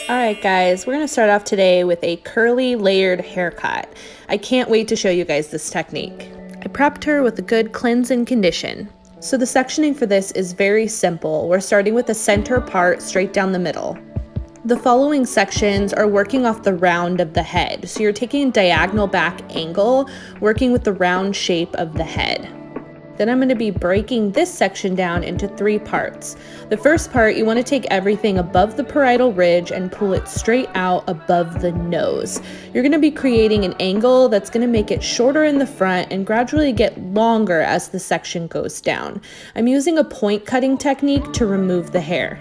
Alright guys, we're going to start off today with a curly layered haircut. I can't wait to show you guys this technique. I prepped her with a good cleanse and condition. So the sectioning for this is very simple. We're starting with the center part straight down the middle. The following sections are working off the round of the head. So you're taking a diagonal back angle, working with the round shape of the head. Then I'm going to be breaking this section down into 3 parts. The first part, you want to take everything above the parietal ridge and pull it straight out above the nose. You're going to be creating an angle that's going to make it shorter in the front and gradually get longer as the section goes down. I'm using a point cutting technique to remove the hair.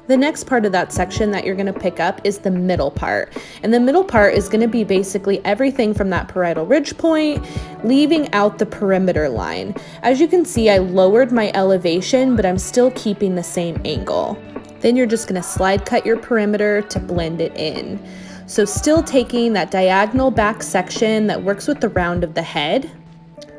The next part of that section that you're going to pick up is the middle part. And the middle part is going to be basically everything from that parietal ridge point, leaving out the perimeter line. As you can see, I lowered my elevation, but I'm still keeping the same angle. Then you're just going to slide cut your perimeter to blend it in. So still taking that diagonal back section that works with the round of the head,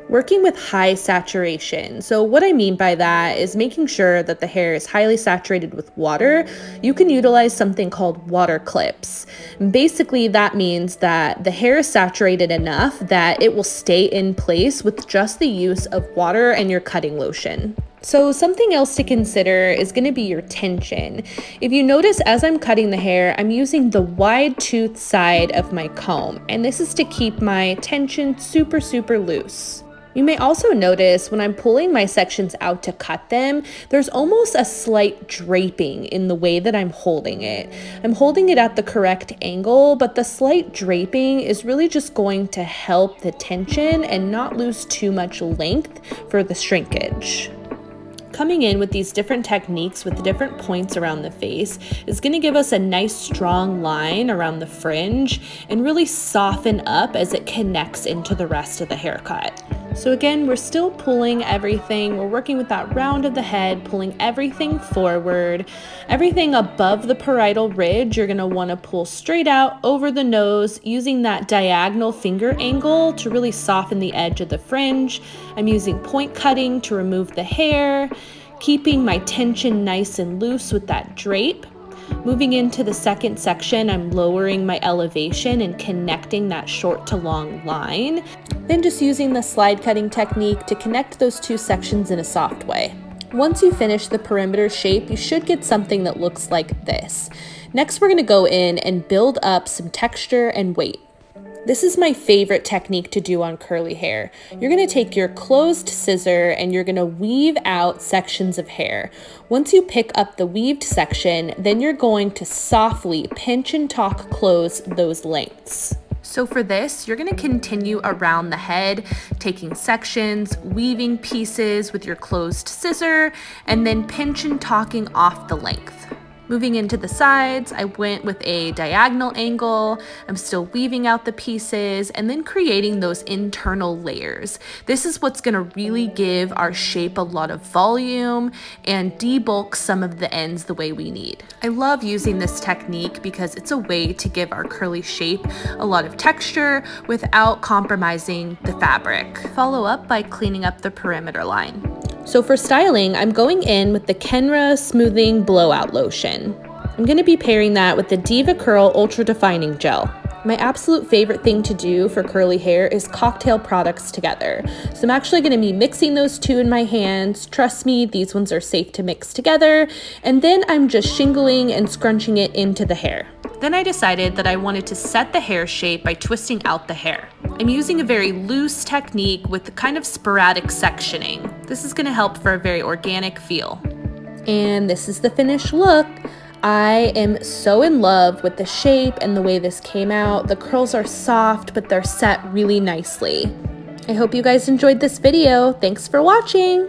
working with high saturation. So what I mean by that is making sure that the hair is highly saturated with water. You can utilize something called water clips. And basically that means that the hair is saturated enough that it will stay in place with just the use of water and your cutting lotion. So something else to consider is going to be your tension. If you notice, as I'm cutting the hair, I'm using the wide tooth side of my comb, and this is to keep my tension super loose. You may also notice when I'm pulling my sections out to cut them, there's almost a slight draping in the way that I'm holding it. I'm holding it at the correct angle, but the slight draping is really just going to help the tension and not lose too much length for the shrinkage. Coming in with these different techniques with different points around the face is going to give us a nice strong line around the fringe and really soften up as it connects into the rest of the haircut. So again, we're still pulling everything. We're working with that round of the head, pulling everything forward. Everything above the parietal ridge, you're going to want to pull straight out over the nose using that diagonal finger angle to really soften the edge of the fringe. I'm using point cutting to remove the hair, keeping my tension nice and loose with that drape. Moving into the second section, I'm lowering my elevation and connecting that short to long line. Then just using the slide cutting technique to connect those 2 sections in a soft way. Once you finish the perimeter shape, you should get something that looks like this. Next, we're going to go in and build up some texture and weight. This is my favorite technique to do on curly hair. You're going to take your closed scissor and you're going to weave out sections of hair. Once you pick up the weaved section, then you're going to softly pinch and tack close those lengths. So for this, you're going to continue around the head, taking sections, weaving pieces with your closed scissor, and then pinch and tacking off the length. Moving into the sides, I went with a diagonal angle. I'm still weaving out the pieces and then creating those internal layers. This is what's going to really give our shape a lot of volume and debulk some of the ends the way we need. I love using this technique because it's a way to give our curly shape a lot of texture without compromising the fabric. Follow up by cleaning up the perimeter line. So for styling, I'm going in with the Kenra Smoothing Blowout Lotion. I'm going to be pairing that with the Diva Curl Ultra Defining Gel. My absolute favorite thing to do for curly hair is cocktail products together. So I'm actually going to be mixing those 2 in my hands. Trust me, these ones are safe to mix together. And then I'm just shingling and scrunching it into the hair. Then I decided that I wanted to set the hair shape by twisting out the hair. I'm using a very loose technique with kind of sporadic sectioning. This is going to help for a very organic feel. And this is the finished look. I am so in love with the shape and the way this came out. The curls are soft, but they're set really nicely. I hope you guys enjoyed this video. Thanks for watching.